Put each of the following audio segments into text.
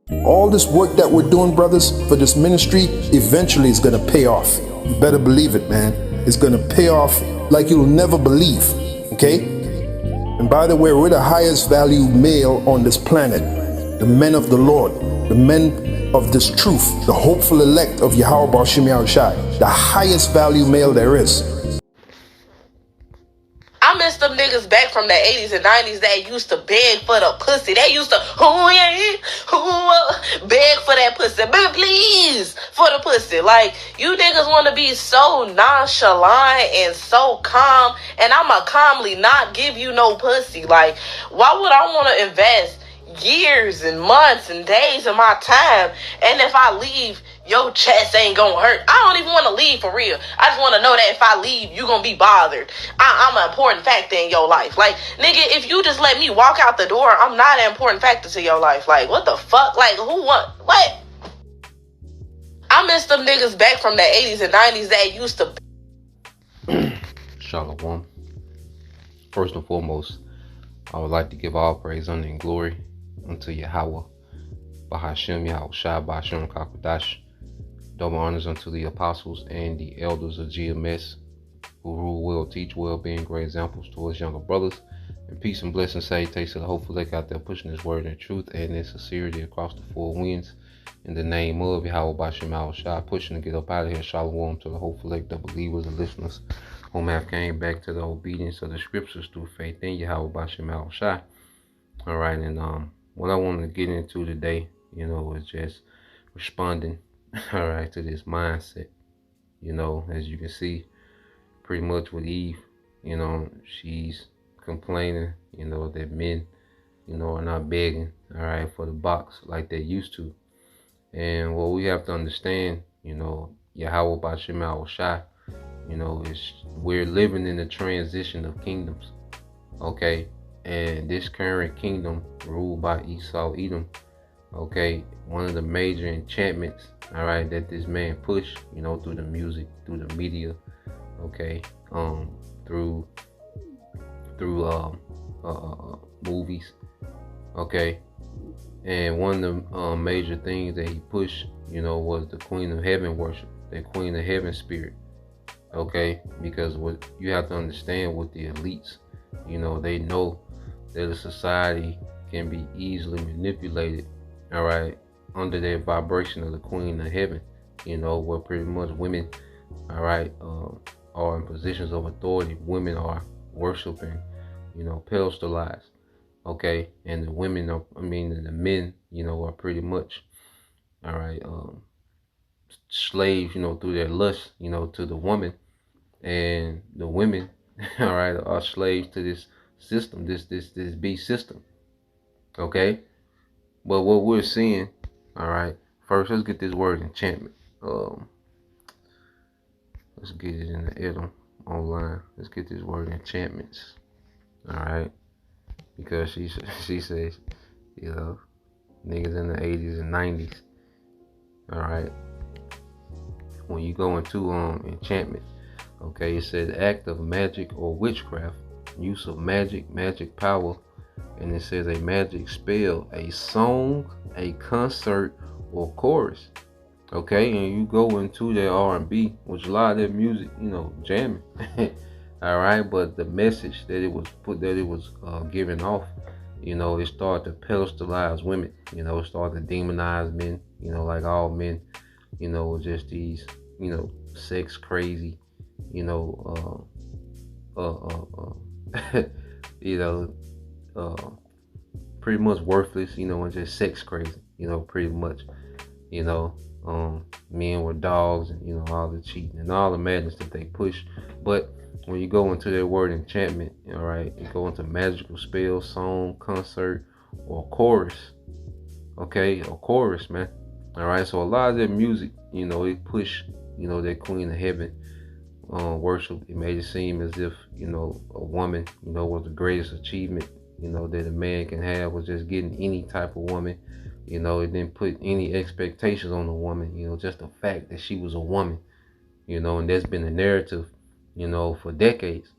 All this work that we're doing, brothers, for this ministry, eventually is gonna pay off. You better believe it, man. It's gonna pay off like you'll never believe. Okay? And by the way, we're the highest value male on this planet. The men of the Lord, the men of this truth, the hopeful elect of Yahweh Bashim Yahushai, the highest value male there is. I miss them niggas back from the 80s and 90s that used to beg for the pussy. They used to, beg for that pussy. But please, for the pussy. Like, you niggas want to be so nonchalant and so calm, and I'ma calmly not give you no pussy. Like, why would I want to invest years and months and days of my time, and if I leave, your chest ain't gonna hurt? I don't even want to leave for real. I just want to know that if I leave, you gonna be bothered. I'm an important factor in your life. Like, nigga, if you just let me walk out the door, I'm not an important factor to your life. Like, what the fuck? Like, who want what? I miss them niggas back from the 80s and 90s that used to. Shalom. First and foremost, I would like to give all praise, honor, and glory unto Yahweh, Bahashem Yahushua, Bahashem Kakadash. Double honors unto the apostles and the elders of GMS, who rule well, teach well, being great examples to us younger brothers. And peace and blessings, salutations to the hopeful elect out there pushing His word and truth and in sincerity across the four winds. In the name of Yahweh Bahashem Yahushua, pushing to get up out of here. Shalom to the hopeful elect, the believers and listeners whom have came back to the obedience of the scriptures through faith in Yahweh Bahashem Yahushua. All right, and what I want to get into today, is just responding, all right, to this mindset. As you can see, pretty much with Eve, she's complaining, that men, are not begging, all right, for the box like they used to. And what we have to understand, Yahweh Bashim Yahushua, is we're living in the transition of kingdoms, okay? And this current kingdom ruled by Esau Edom, okay, one of the major enchantments, all right, that this man pushed, through the music, through the media, okay, through movies, okay. And one of the major things that he pushed, was the Queen of Heaven worship, the Queen of Heaven spirit, okay, because what you have to understand with the elites, they know that a society can be easily manipulated, all right, under that vibration of the Queen of Heaven, where pretty much women, all right, are in positions of authority. Women are worshiping, pedestalized, okay, and the women are, the men, are pretty much, all right, slaves, through their lust, to the woman, and the women, all right, are slaves to this system, this beast system, okay. But what we're seeing, all right, first let's get this word enchantment. Let's get it in the Edom online. Let's get this word enchantments, all right, because she says, niggas in the 80s and 90s, all right. When you go into enchantment, okay, it says act of magic or witchcraft, use of magic power, and it says a magic spell, a song, a concert, or chorus, okay. And you go into their R&B, which a lot of their music, jamming, all right. But the message that it was giving off, it started to pedestalize women, it started to demonize men, like all men, just these, sex crazy, pretty much worthless, and just sex crazy, pretty much, men were dogs, and all the cheating and all the madness that they push. But when you go into that word enchantment, all right, you go into magical spell, song, concert, or chorus, okay, or chorus, man, all right. So a lot of that music, it push, that Queen of Heaven worship. It made it seem as if, a woman, was the greatest achievement, that a man can have, was just getting any type of woman. It didn't put any expectations on the woman, just the fact that she was a woman, and that's been the narrative, for decades.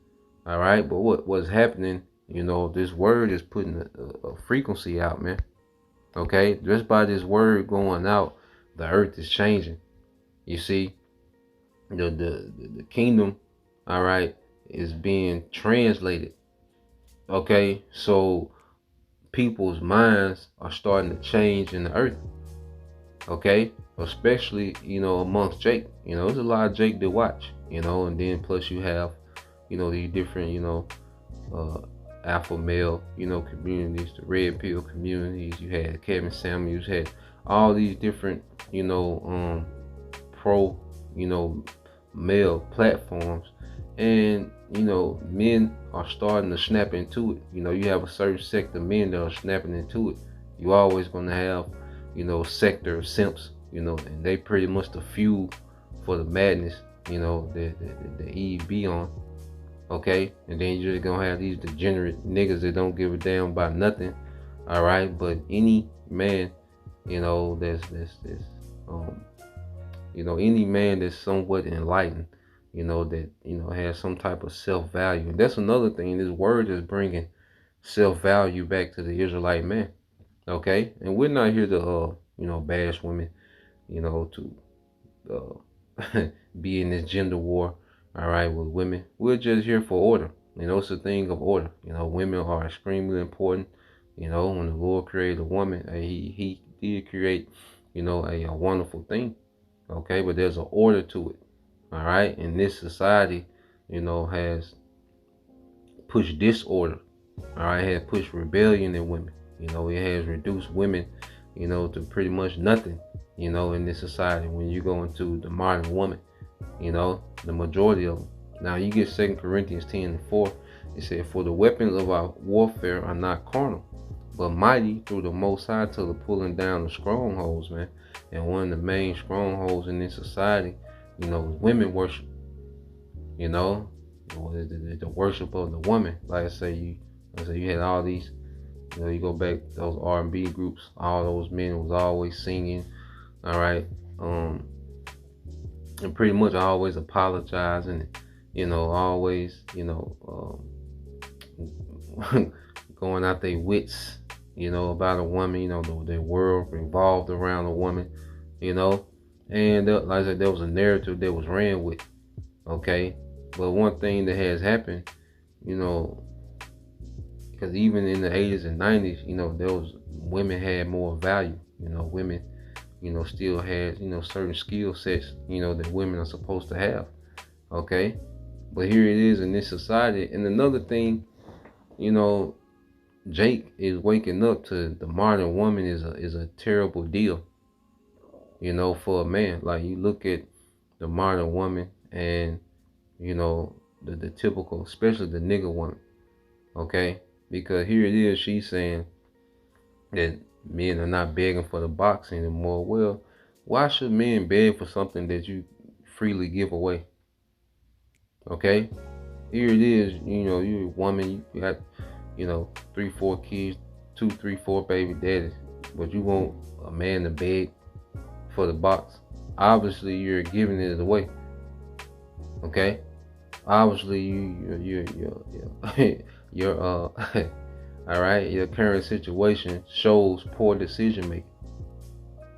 All right. But what's happening, this word is putting a frequency out, man. Okay, just by this word going out, the earth is changing. You see, the kingdom, all right, is being translated. Okay, so people's minds are starting to change in the earth. Okay, especially amongst Jake. There's a lot of Jake to watch. And then plus you have these different uh, alpha male communities, the red pill communities. You had Kevin Samuels, had all these different pro male platforms, and men are starting to snap into it. You have a certain sect of men that are snapping into it. You always gonna have sector of simps, and they pretty much the fuel for the madness that Eve be on. Okay, and then you're just gonna have these degenerate niggas that don't give a damn about nothing. All right, but any man um any man that's somewhat enlightened, that has some type of self-value. And that's another thing. This word is bringing self-value back to the Israelite man. Okay, and we're not here to bash women, to be in this gender war. All right, with women, we're just here for order. It's a thing of order. Women are extremely important. When the Lord created a woman, he did create a wonderful thing. Okay, but there's an order to it. All right, and this society has pushed disorder. All right, has pushed rebellion in women. It has reduced women to pretty much nothing in this society. When you go into the modern woman, the majority of them. Now you get 2 Corinthians 10:4. It said, "For the weapons of our warfare are not carnal, but mighty through the Most High to the pulling down of strongholds," man. And one of the main strongholds in this society, is women worship. The worship of the woman. Like I say, you had all these, you go back those R&B groups, all those men was always singing, all right, and pretty much always apologizing, always, going out their wits, about a woman, their world revolved around a woman, and like I said, there was a narrative that was ran with, okay, but one thing that has happened, because even in the 80s and 90s, there was women had more value, women, still had, certain skill sets, that women are supposed to have, okay, but here it is in this society. And another thing, Jake is waking up to the modern woman is a terrible deal, for a man. Like you look at the modern woman and, the typical, especially the nigga woman, okay? Because here it is, she's saying that men are not begging for the box anymore. Well, why should men beg for something that you freely give away? Okay? Here it is, you're a woman, you got, 3-4 kids, 2-3-4 baby daddies, but you want a man to beg for the box. Obviously, you're giving it away. Okay? Obviously, you're all right, your current situation shows poor decision making.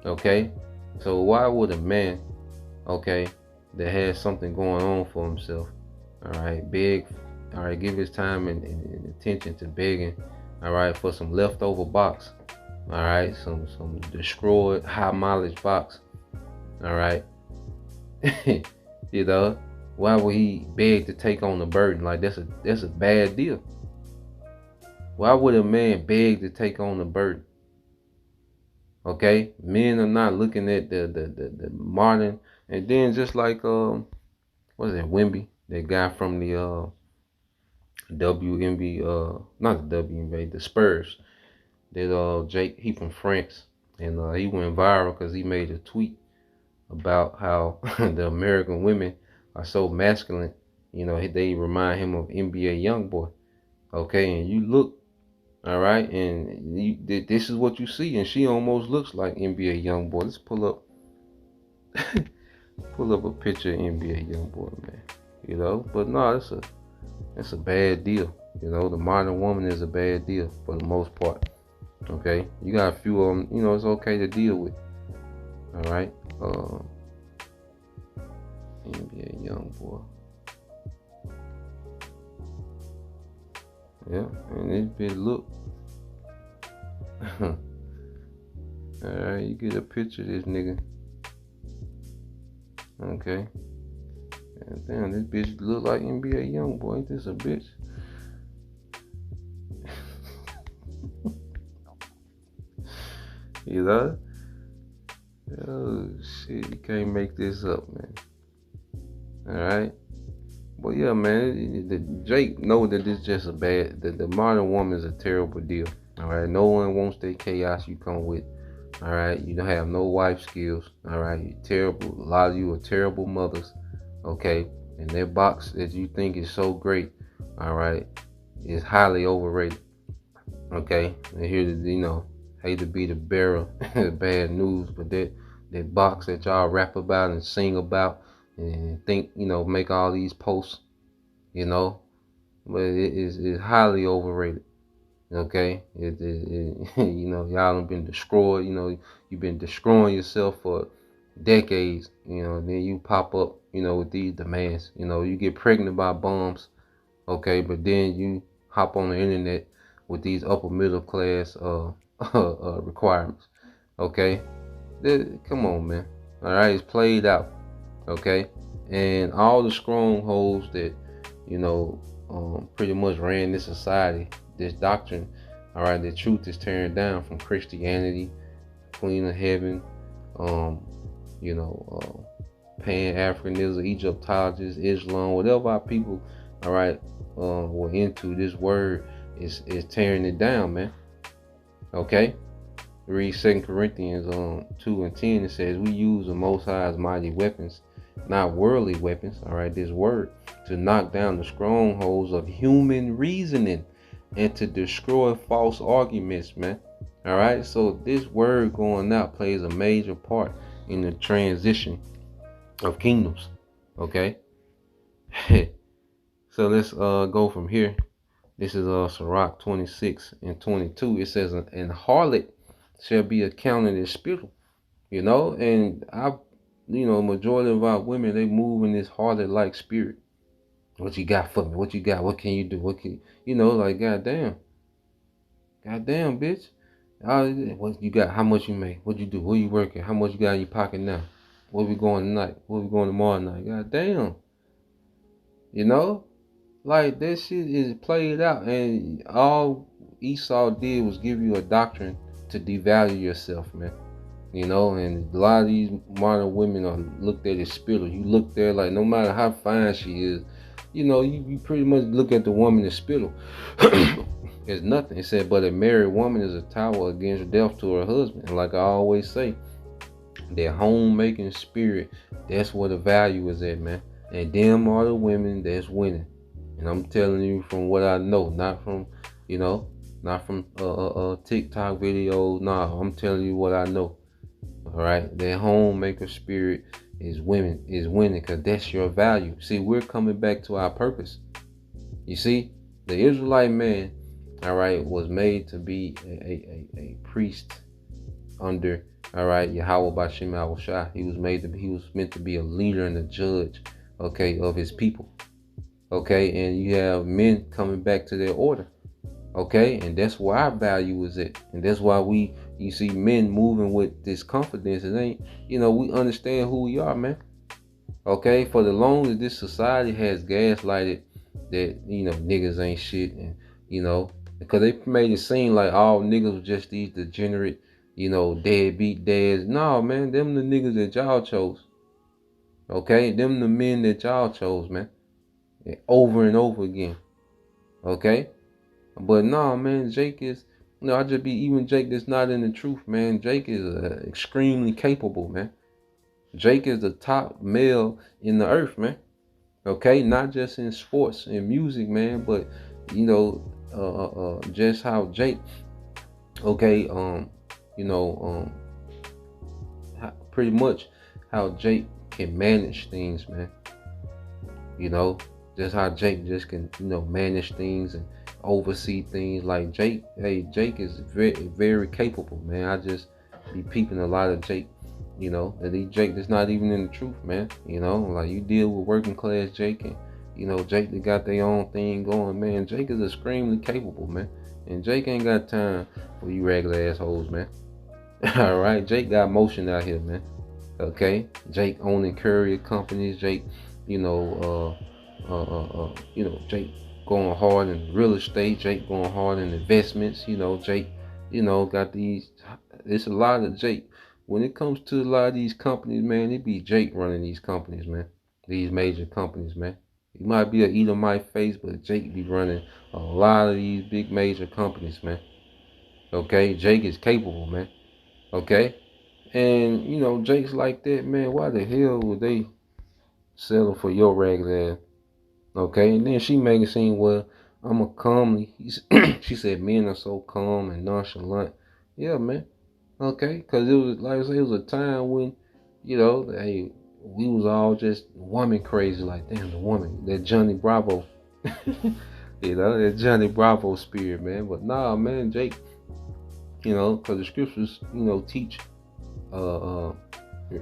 Okay? So why would a man, okay, that has something going on for himself, all right, beg, all right, give his time and attention to begging, all right, for some leftover box, all right, some destroyed high mileage box, all right, why would he beg to take on the burden? Like that's a bad deal. Why would a man beg to take on the burden? Okay, men are not looking at the modern, and then just like what is it, Wemby, that guy from the WNBA, not the WNBA, the Spurs, that Jake, he from France, and he went viral because he made a tweet about how the American women are so masculine. They remind him of NBA YoungBoy. Okay, and you look, all right, and this is what you see, and she almost looks like NBA YoungBoy. Let's pull up a picture of NBA YoungBoy, man. But no, it's a bad deal. The modern woman is a bad deal for the most part. Okay, you got a few of them, you know, it's okay to deal with. All right, NBA young boy. Yeah, and this bitch look. Alright, you get a picture of this nigga. Okay. And damn, this bitch look like NBA young boy. Ain't this a bitch? You know? Oh shit, you can't make this up, man. Alright? But yeah, man, Jake know that this just a bad, the modern woman is a terrible deal. Alright, no one wants that chaos you come with. Alright, you don't have no wife skills. Alright, you're terrible. A lot of you are terrible mothers. Okay, and that box that you think is so great, alright, is highly overrated. Okay, and here, you know, hate to be the bearer of bad news, but that box that y'all rap about and sing about and think, you know, make all these posts, you know, but it is highly overrated. Okay, you know, y'all have been destroyed. You know, you've been destroying yourself for decades. You know, and then you pop up, you know, with these demands. You know, you get pregnant by bums. Okay, but then you hop on the internet with these upper middle class requirements. Okay, come on, man. All right, it's played out. Okay, and all the strongholds that, you know, pretty much ran this society, this doctrine. All right, the truth is tearing down from Christianity, Queen of Heaven, you know, Pan-Africanism, Egyptologists, Islam, whatever our people, all right, were into. This word is tearing it down, man. Okay. Read 2 Corinthians 2 and 10. It says, we use the Most High's mighty weapons, not worldly weapons, all right, this word, to knock down the strongholds of human reasoning and to destroy false arguments, man. All right, so this word going out plays a major part in the transition of kingdoms. Okay. So let's go from here. This is Sirach 26 and 22. It says, and harlot shall be accounted as spittle. You know, and you know, majority of our women, they move in this harlot like spirit. What you got for me? What you got? What can you do? What can you know? Like goddamn, bitch. What you got? How much you make? What you do? Where you working? How much you got in your pocket now? Where we going tonight? Where we going tomorrow night? Goddamn. You know, like that shit is played out, and all Esau did was give you a doctrine to devalue yourself, man. You know, and a lot of these modern women are looked at as spittle. You look there like no matter how fine she is, you know, you pretty much look at the woman as spittle. It's nothing. It said, but a married woman is a tower against death to her husband. And like I always say, their homemaking spirit, that's where the value is at, man. And them are the women that's winning. And I'm telling you from what I know, not from, you know, not from TikTok videos. Nah, I'm telling you what I know. All right, their homemaker spirit is winning because that's your value. See, we're coming back to our purpose. You see, the Israelite man, all right, was made to be a priest under, all right, Yahweh Bashim Yahushua. He was meant to be a leader and a judge, okay, of his people. Okay, and you have men coming back to their order. Okay, and that's where our value is at. And that's why you see men moving with this confidence. It ain't, you know, we understand who we are, man. Okay, for the long as this society has gaslighted that, you know, niggas ain't shit, and, you know, because they made it seem like all niggas were just these degenerate, you know, deadbeat dads. No, man, them the niggas that y'all chose. Okay, them the men that y'all chose, man. Over and over again. Okay? But no, man, Jake is, you know, even Jake that's not in the truth, man. Jake is extremely capable, man. Jake is the top male in the earth, man. Okay, not just in sports and music, man, but, you know, just how Jake, okay, you know, pretty much how Jake can manage things, man. You know, just how Jake just can, you know, manage things and oversee things like Jake. Hey, Jake is very, very capable, man. I just be peeping a lot of Jake, and these Jake that's not even in the truth, man. Like you deal with working class Jake and, Jake that got their own thing going, man. Jake is extremely capable, man. And Jake ain't got time for you regular assholes, man. All right, Jake got motion out here, man. Okay, Jake owning courier companies. Jake, Jake going hard in real estate. Jake going hard in investments. Jake, got these. It's a lot of Jake. When it comes to a lot of these companies, man, it be Jake running these companies, man. These major companies, man. He might be a Edomite face, but Jake be running a lot of these big major companies, man. Okay, Jake is capable, man. Okay, and Jake's like that, man. Why the hell would they settle for your regular ass? Okay, and then she make it seem, well, I'm a calmly. She said men are so calm and nonchalant. Yeah, man. Okay, because it was like I say, it was a time when, hey, we was all just woman crazy. Like, damn, the woman, that Johnny Bravo, that Johnny Bravo spirit, man. But nah, man, Jake, because the scriptures, teach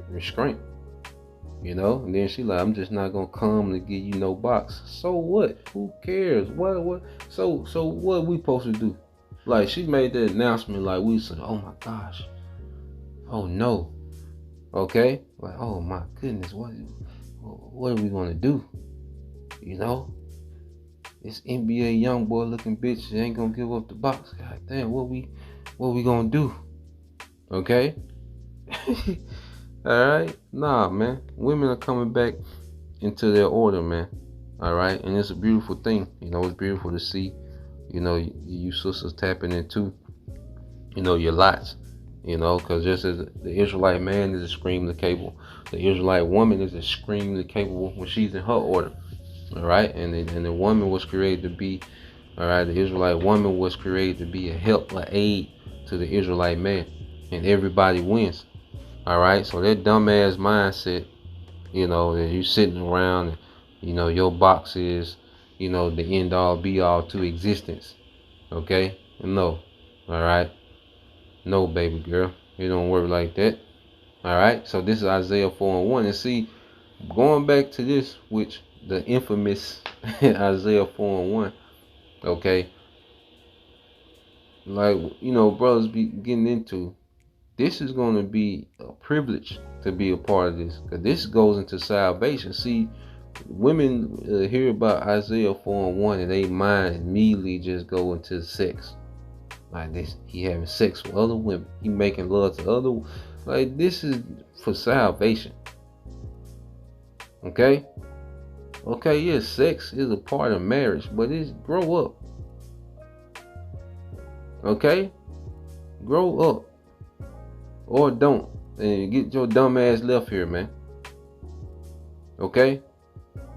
restraint. And then she like, I'm just not gonna come to give you no box. So what? Who cares? What? So what we supposed to do? Like, she made that announcement, like we said, oh my gosh, oh no, okay, like, oh my goodness, what are we gonna do? This NBA young boy looking bitch ain't gonna give up the box. God damn, what we gonna do? Okay. Alright? Nah, man. Women are coming back into their order, man. Alright? And it's a beautiful thing. It's beautiful to see, you sisters tapping into, your lots. Because just as the Israelite man is extremely capable, the Israelite woman is extremely capable when she's in her order. Alright? And the woman was created to be, alright, the Israelite woman was created to be a help, an aid to the Israelite man. And everybody wins. All right, so that dumbass mindset, that you sitting around, and, your box is, the end all be all to existence. Okay? No. All right? No, baby girl. It don't work like that. All right? So this is Isaiah 4:1. And see, going back to this, which the infamous Isaiah 4:1, okay? Like, brothers be getting into, this is going to be a privilege to be a part of this, because this goes into salvation. See, women hear about Isaiah 4:1 and they mind immediately just go into sex. Like this, he having sex with other women, he making love to other. Like, this is for salvation. Okay, yes, sex is a part of marriage, but it's grow up. Okay, grow up. Or don't. And get your dumb ass left here, man. Okay?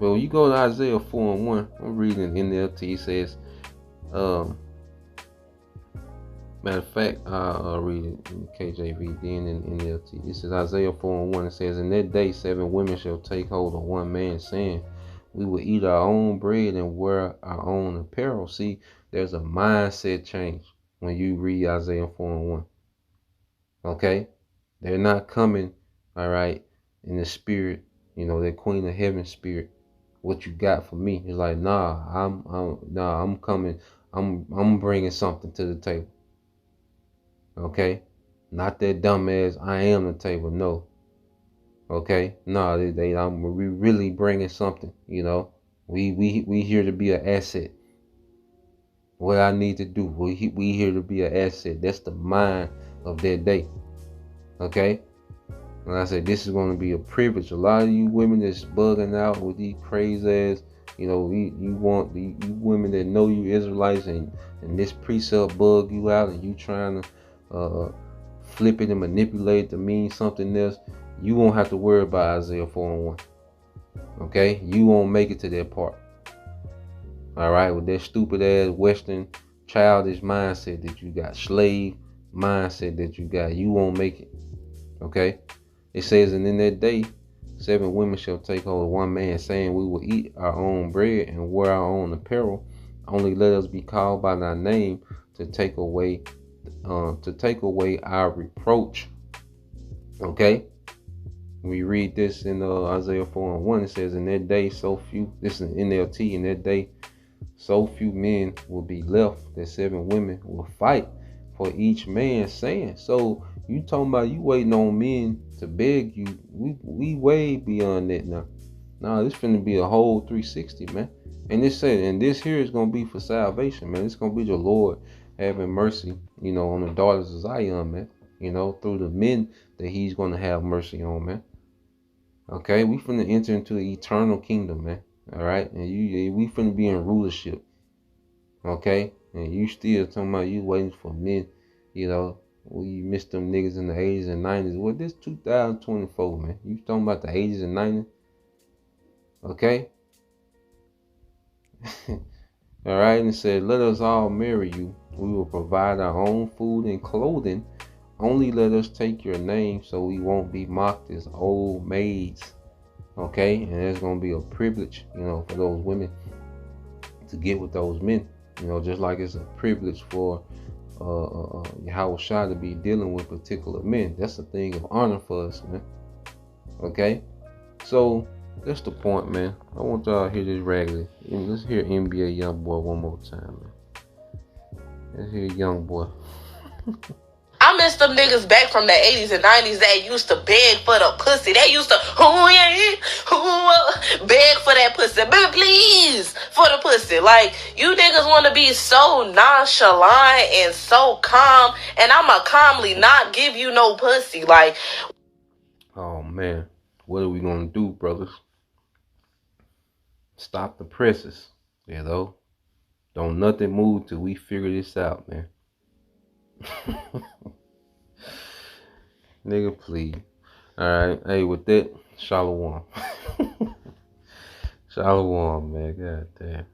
Well, when you go to Isaiah 4:1, I'm reading NLT. It says, matter of fact, I'll read it in KJV, then in NLT. It says, Isaiah 4:1, it says, in that day 7 women shall take hold of one man, saying, we will eat our own bread and wear our own apparel. See, there's a mindset change when you read Isaiah 4:1. Okay, they're not coming, all right, in the spirit, that Queen of Heaven spirit. What you got for me? It's like, I'm coming. I'm bringing something to the table. Okay, not that dumbass. I am the table. No. Okay, no, we really bringing something. We here to be an asset. What I need to do, we here to be an asset. That's the mind of that day. Okay, and I said this is going to be a privilege. A lot of you women that's bugging out with these crazy ass, you want you women that know you Israelites, and this precept bug you out, and you trying to flip it and manipulate it to mean something else. You won't have to worry about Isaiah 4:1. Okay, you won't make it to that part. All right, with that stupid ass Western childish mindset that you got, slave mindset that you got, you won't make it. Okay, it says, and in that day 7 women shall take hold of one man, saying, we will eat our own bread and wear our own apparel. Only let us be called by thy name to take away our reproach. Okay? We read this in Isaiah 4:1. It says, in that day so few, this is NLT, in that day so few men will be left that 7 women will fight for each man, saying. So you talking about you waiting on men to beg you. We way beyond that now. Nah, this finna be a whole 360, man. And this said, and this here is gonna be for salvation, man. It's gonna be the Lord having mercy, on the daughters of Zion, man. Through the men that He's gonna have mercy on, man. Okay, we finna enter into the eternal kingdom, man. All right, and we finna be in rulership. Okay, and you still talking about you waiting for men, we missed them niggas in the 80s and 90s. Well, this 2024, man. You talking about the 80s and 90s? Okay. All right, and it said, let us all marry you. We will provide our own food and clothing. Only let us take your name so we won't be mocked as old maids. Okay, and it's going to be a privilege, for those women to get with those men. Just like it's a privilege for Yahweh Shai to be dealing with particular men. That's a thing of honor for us, man. Okay, so that's the point, man. I want y'all to hear this regularly. Let's hear NBA Youngboy one more time, man. Let's hear Youngboy. I miss them niggas back from the 80s and 90s that used to beg for the pussy. They used to, beg for that pussy. But please, for the pussy. Like, you niggas want to be so nonchalant and so calm, and I'ma calmly not give you no pussy. Like, oh, man. What are we going to do, brothers? Stop the presses, Don't nothing move till we figure this out, man. Nigga, please. Alright, hey, with that, Shalom. Shalom, man. God damn.